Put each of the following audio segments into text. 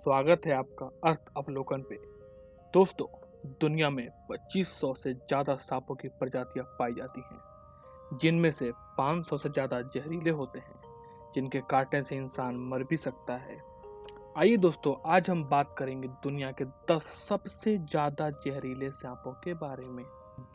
स्वागत है आपका अर्थ अवलोकन पे। दोस्तों, दुनिया में 2500 से ज़्यादा सांपों की प्रजातियां पाई जाती हैं, जिनमें से 500 से ज़्यादा जहरीले होते हैं, जिनके काटने से इंसान मर भी सकता है। आइए दोस्तों, आज हम बात करेंगे दुनिया के 10 सबसे ज़्यादा जहरीले सांपों के बारे में।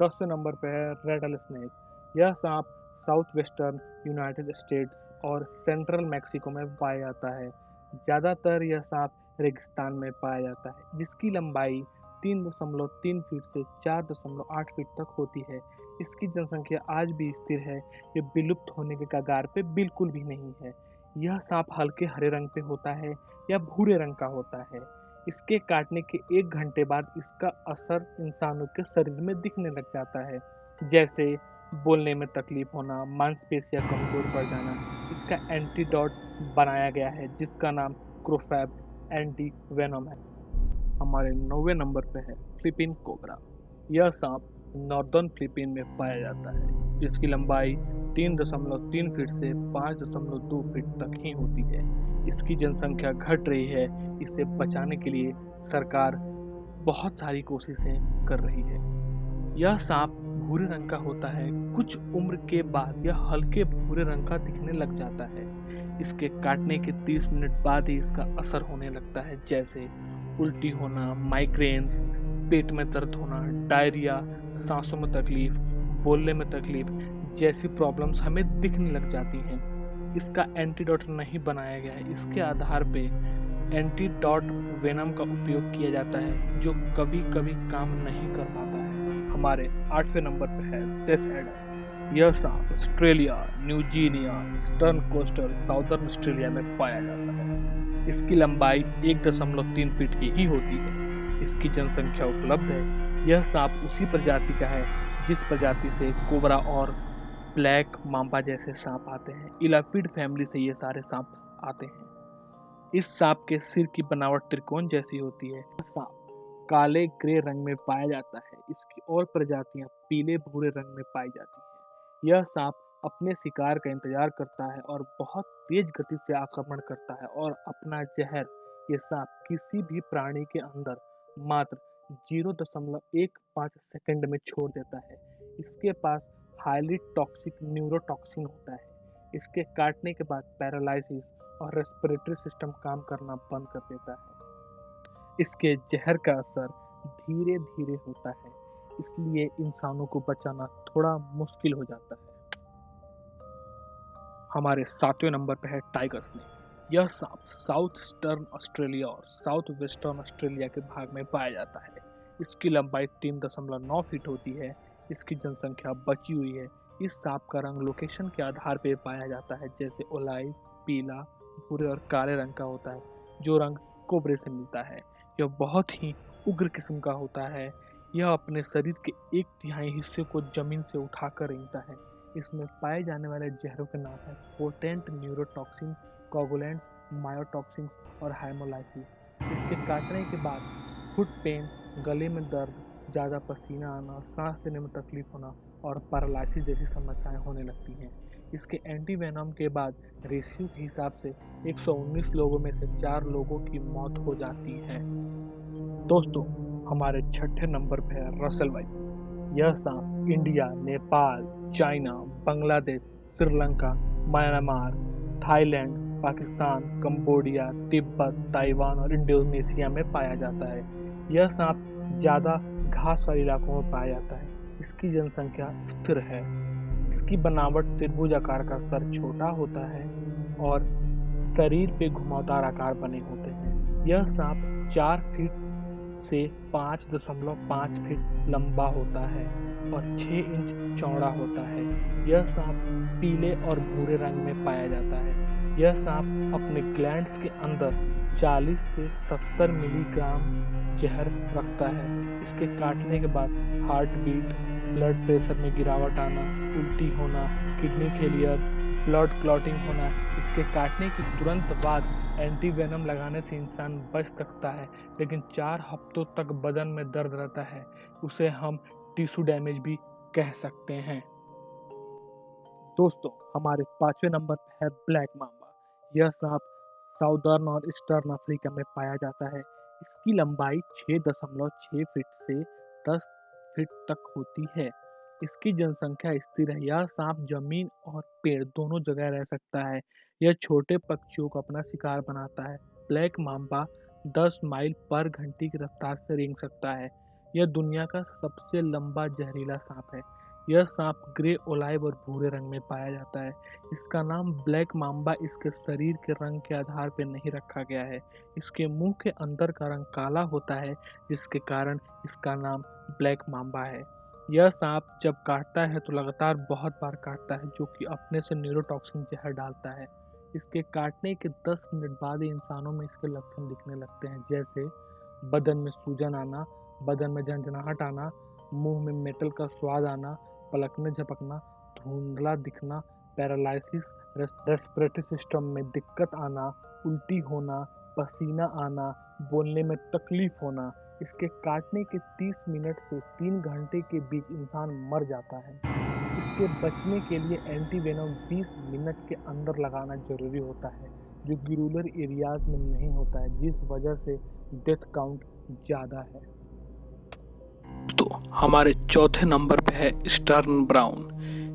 10वें नंबर पे है रेडल स्नेक। यह सांप साउथ वेस्टर्न यूनाइटेड स्टेट्स और सेंट्रल मैक्सिको में पाया जाता है। ज़्यादातर यह सांप रेगिस्तान में पाया जाता है, जिसकी लंबाई 3.3 फीट से 4.8 फीट तक होती है। इसकी जनसंख्या आज भी स्थिर है, ये विलुप्त होने के कगार पे बिल्कुल भी नहीं है। यह सांप हल्के हरे रंग पे होता है या भूरे रंग का होता है। इसके काटने के 1 घंटे बाद इसका असर इंसानों के शरीर में दिखने लग जाता है, जैसे बोलने में तकलीफ होना, मांसपेशियां कमजोर पड़ जाना। इसका एंटीडोट बनाया गया है, जिसका नाम क्रोफैब एंटी वेनम है। हमारे 9वें नंबर पे है फिलिपीन कोबरा। यह सांप नॉर्दर्न फिलीपीन में पाया जाता है, जिसकी लंबाई 3.3 फीट से 5.2 फीट तक ही होती है। इसकी जनसंख्या घट रही है। इसे बचाने के लिए सरकार बहुत सारी कोशिशें कर रही है। यह सांप भूरे रंग का होता है। कुछ उम्र के बाद यह हल्के भूरे रंग का दिखने लग जाता है। इसके काटने के 30 मिनट बाद ही इसका असर होने लगता है, जैसे उल्टी होना, माइग्रेन्स, पेट में दर्द होना, डायरिया, सांसों में तकलीफ, बोलने में तकलीफ जैसी प्रॉब्लम्स हमें दिखने लग जाती हैं। इसका एंटीडोट नहीं बनाया गया है। इसके आधार पे एंटीडोट वेनम का उपयोग किया जाता है, जो कभी कभी काम नहीं कर पाता है। हमारे 8वें नंबर पर है डेथ एडर। यह सांप Australia, New Guinea, eastern coastal southern Australia में पाया जाता है। इसकी लंबाई 1.3 फीट की ही होती है। इसकी जनसंख्या उपलब्ध है। यह सांप उसी प्रजाति का है जिस प्रजाति से कोबरा और ब्लैक माम्बा जैसे सांप आते हैं। इलाफिड फैमिली से ये सारे सांप आते हैं। इस सांप के सिर की बनावट त्रिकोण जैसी होती है। यह सांप काले ग्रे रंग में पाया जाता है। इसकी और प्रजातियां पीले भूरे रंग में पाई जाती हैं। यह सांप अपने शिकार का इंतजार करता है और बहुत तेज गति से आक्रमण करता है, और अपना जहर ये सांप किसी भी प्राणी के अंदर मात्र 0.15 सेकंड में छोड़ देता है। इसके पास हाईली टॉक्सिक न्यूरोटॉक्सिन होता है। इसके काटने के बाद पैरालिसिस और रेस्पिरेटरी सिस्टम काम करना बंद कर देता है। इसके जहर का असर धीरे धीरे होता है, इसलिए इंसानों को बचाना थोड़ा मुश्किल हो जाता है। हमारे 7वें नंबर पर है टाइगर स्नेक। यह सांप साउथ ईस्टर्न ऑस्ट्रेलिया और साउथ वेस्टर्न ऑस्ट्रेलिया के भाग में पाया जाता है। इसकी लंबाई 3.9 फीट होती है। इसकी जनसंख्या बची हुई है। इस सांप का रंग लोकेशन के आधार पर पाया जाता है, जैसे ओलाइव, पीला, भूरे और काले रंग का होता है, जो रंग कोबरे से मिलता है। यह बहुत ही उग्र किस्म का होता है। यह अपने शरीर के 1/3 हिस्से को जमीन से उठाकर रेंगता है। इसमें पाए जाने वाले जहरों के नाम हैं पोटेंट न्यूरोटॉक्सिन, कोगुलेंट्स, मायोटॉक्सिन्स और हाइमोलाइसिस। इसके काटने के बाद फुट पेन, गले में दर्द, ज़्यादा पसीना आना, सांस लेने में तकलीफ होना और पैरालिसिस जैसी समस्याएं होने लगती हैं। इसके एंटी वेनम के बाद रेशियो के हिसाब से 119 लोगों में से 4 लोगों की मौत हो जाती है। दोस्तों, हमारे 6ठे नंबर पे है रसेल वाइट। यह सांप India, Nepal, China, Bangladesh, Sri Lanka, Myanmar, Thailand, Pakistan, Cambodia, Tibet, Taiwan और इंडोनेशिया में पाया जाता है। यह सांप ज़्यादा घास वाले इलाकों में पाया जाता है। इसकी जनसंख्या स्थिर है। इसकी बनावट त्रिभुज आकार का सर छोटा होता है और शरीर पे घुमावदार आकार बने होते हैं। यह सांप 4 फीट से 5.5 फीट लंबा होता है और 6 इंच चौड़ा होता है। यह सांप पीले और भूरे रंग में पाया जाता है। यह सांप अपने ग्लैंड्स के अंदर 40 से 70 मिलीग्राम जहर रखता है। इसके काटने के बाद हार्ट बीट, ब्लड प्रेशर में गिरावट आना, उल्टी होना, किडनी फेलियर, ब्लड क्लॉटिंग होना। इसके काटने के तुरंत बाद एंटी वेनम लगाने से इंसान बच सकता है, लेकिन 4 हफ्तों तक बदन में दर्द रहता है। उसे हम टिश्यू डैमेज भी कह सकते हैं। दोस्तों, हमारे 5वें नंबर पर है ब्लैक माम्बा। यह सांप साउदर्न और ईस्टर्न अफ्रीका में पाया जाता है। इसकी लंबाई 6.6 फीट से 10 फीट तक होती है। इसकी जनसंख्या स्थिर है। यह सांप जमीन और पेड़ दोनों जगह रह सकता है। यह छोटे पक्षियों को अपना शिकार बनाता है। ब्लैक माम्बा 10 माइल पर घंटे की रफ्तार से रेंग सकता है। यह दुनिया का सबसे लंबा जहरीला सांप है। यह सांप ग्रे, ओलाइव और भूरे रंग में पाया जाता है। इसका नाम ब्लैक माम्बा इसके शरीर के रंग के आधार पर नहीं रखा गया है। इसके मुंह के अंदर का रंग काला होता है, जिसके कारण इसका नाम ब्लैक माम्बा है। यह सांप जब काटता है तो लगातार बहुत बार काटता है, जो कि अपने से न्यूरोटॉक्सिन जहर डालता है। इसके काटने के 10 मिनट बाद ही इंसानों में इसके लक्षण दिखने लगते हैं, जैसे बदन में सूजन आना, बदन में झंझनाहट आना, मुंह में मेटल का स्वाद आना, पलकने झपकना, धुंधला दिखना, पैरालिसिस, रेस्पिरेटरी सिस्टम में दिक्कत आना, उल्टी होना, पसीना आना, बोलने में तकलीफ होना। इसके काटने के 30 मिनट से 3 घंटे के बीच इंसान मर जाता है। इसके बचने के लिए एंटीवेनम 20 मिनट के अंदर लगाना जरूरी होता है, जो ग्यूलर एरियाज में नहीं होता है, जिस वजह से डेथ काउंट ज़्यादा है। तो हमारे चौथे नंबर पे है स्टर्न ब्राउन।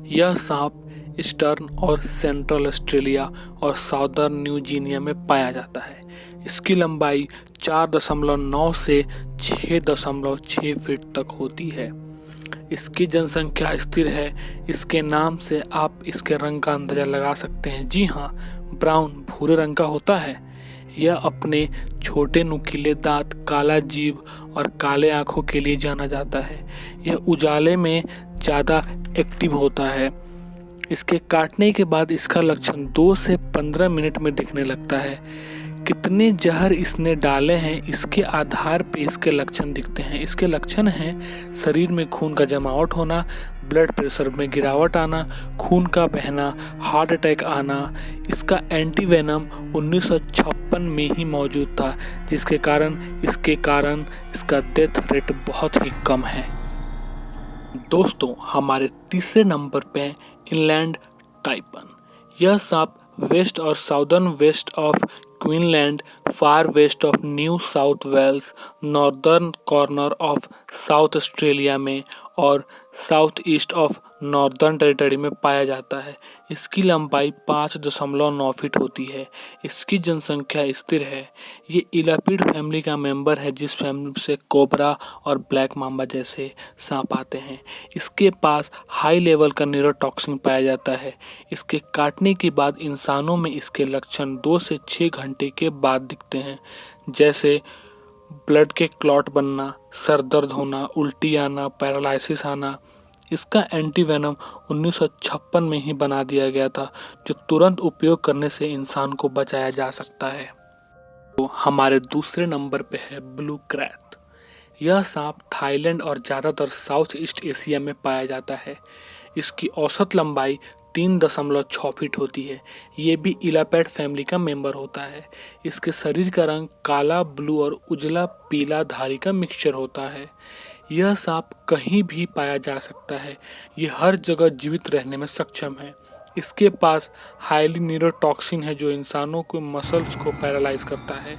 यह सांप ईस्टर्न और सेंट्रल ऑस्ट्रेलिया और साउदर्न न्यू गिनिया में पाया जाता है। इसकी लंबाई 4.9 से 6.6 फीट तक होती है। इसकी जनसंख्या स्थिर है। इसके नाम से आप इसके रंग का अंदाजा लगा सकते हैं। जी हाँ, ब्राउन भूरे रंग का होता है। यह अपने छोटे नुकीले दांत, काला जीभ और काले आंखों के लिए जाना जाता है। यह उजाले में ज़्यादा एक्टिव होता है। इसके काटने के बाद इसका लक्षण 2 से 15 मिनट में दिखने लगता है। कितने जहर इसने डाले हैं इसके आधार पे इसके लक्षण दिखते हैं। इसके लक्षण हैं शरीर में खून का जमावट होना, ब्लड प्रेशर में गिरावट आना, खून का बहना, हार्ट अटैक आना। इसका एंटीवेनम 1956 में ही मौजूद था, जिसके कारण इसका डेथ रेट बहुत ही कम है। दोस्तों, हमारे तीसरे नंबर पे इनलैंड टाइपन। यह सांप वेस्ट और southern west of Queensland, far west of New South Wales, northern corner of South Australia में और south east of Northern Territory में पाया जाता है। इसकी लंबाई 5.9 फीट होती है। इसकी जनसंख्या स्थिर है। ये इलापिड फैमिली का मेंबर है, जिस फैमिली से कोबरा और ब्लैक माम्बा जैसे सांप आते हैं। इसके पास हाई लेवल का न्यूरोटॉक्सिन पाया जाता है। इसके काटने के बाद इंसानों में इसके लक्षण 2 से 6 घंटे के बाद दिखते हैं, जैसे ब्लड के क्लॉट बनना, सर दर्द होना, उल्टी आना, पैरालिसिस आना। इसका एंटीवेनम 1956 में ही बना दिया गया था, जो तुरंत उपयोग करने से इंसान को बचाया जा सकता है। तो हमारे दूसरे नंबर पे है ब्लू क्रैथ। यह सांप थाईलैंड और ज़्यादातर साउथ ईस्ट एशिया में पाया जाता है। इसकी औसत लंबाई 3.6 फीट होती है। ये भी इलापैड फैमिली का मेंबर होता है। इसके शरीर का रंग काला, ब्लू और उजला पीला धारी का मिक्सचर होता है। यह सांप कहीं भी पाया जा सकता है। ये हर जगह जीवित रहने में सक्षम है। इसके पास हाईली न्यूरोटॉक्सिन है, जो इंसानों के मसल्स को पैरालाइज करता है।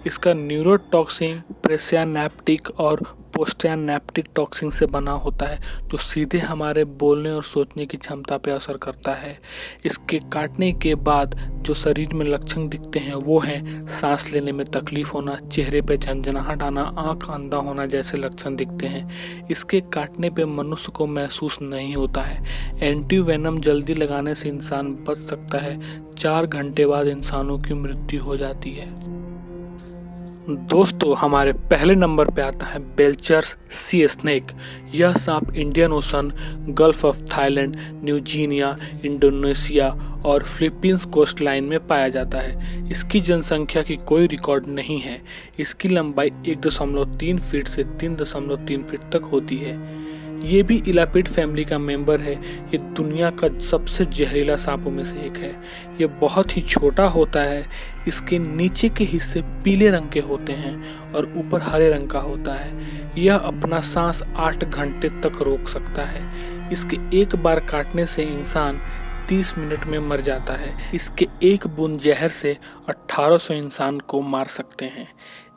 इसका न्यूरोटॉक्सिन प्रेसियानेप्टिक और पोस्टियानेप्टिक टॉक्सिन से बना होता है, जो सीधे हमारे बोलने और सोचने की क्षमता पर असर करता है। इसके काटने के बाद जो शरीर में लक्षण दिखते हैं वो हैं सांस लेने में तकलीफ होना, चेहरे पे झंझनाहट आना, आंख अंधा होना जैसे लक्षण दिखते हैं। इसके काटने पे मनुष्य को महसूस नहीं होता है। एंटीवेनम जल्दी लगाने से इंसान बच सकता है। 4 घंटे बाद इंसानों की मृत्यु हो जाती है। दोस्तों, हमारे पहले नंबर पे आता है बेल्चर्स सी स्नेक। यह सांप Indian ocean, gulf of Thailand, new Guinea, Indonesia और फिलीपींस कोस्ट लाइन में पाया जाता है। इसकी जनसंख्या की कोई रिकॉर्ड नहीं है। इसकी लंबाई 1.3 फीट से 3.3 फीट तक होती है। ये भी इलापिड फैमिली का मेंबर है। ये दुनिया का सबसे जहरीला सांपों में से एक है। ये बहुत ही छोटा होता है। इसके नीचे के हिस्से पीले रंग के होते हैं और ऊपर हरे रंग का होता है। यह अपना सांस 8 घंटे तक रोक सकता है। इसके एक बार काटने से इंसान 30 मिनट में मर जाता है। इसके एक बूंद जहर से 1800 इंसान को मार सकते हैं।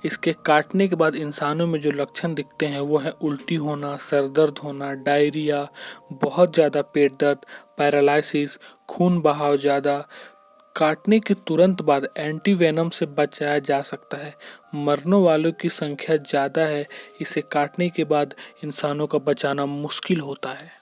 इसके काटने के बाद इंसानों में जो लक्षण दिखते हैं वो है उल्टी होना, सर दर्द होना, डायरिया, बहुत ज़्यादा पेट दर्द, पैरालिसिस, खून बहाव ज़्यादा। काटने के तुरंत बाद एंटीवेनम से बचाया जा सकता है। मरने वालों की संख्या ज़्यादा है, इसे काटने के बाद इंसानों का बचाना मुश्किल होता है।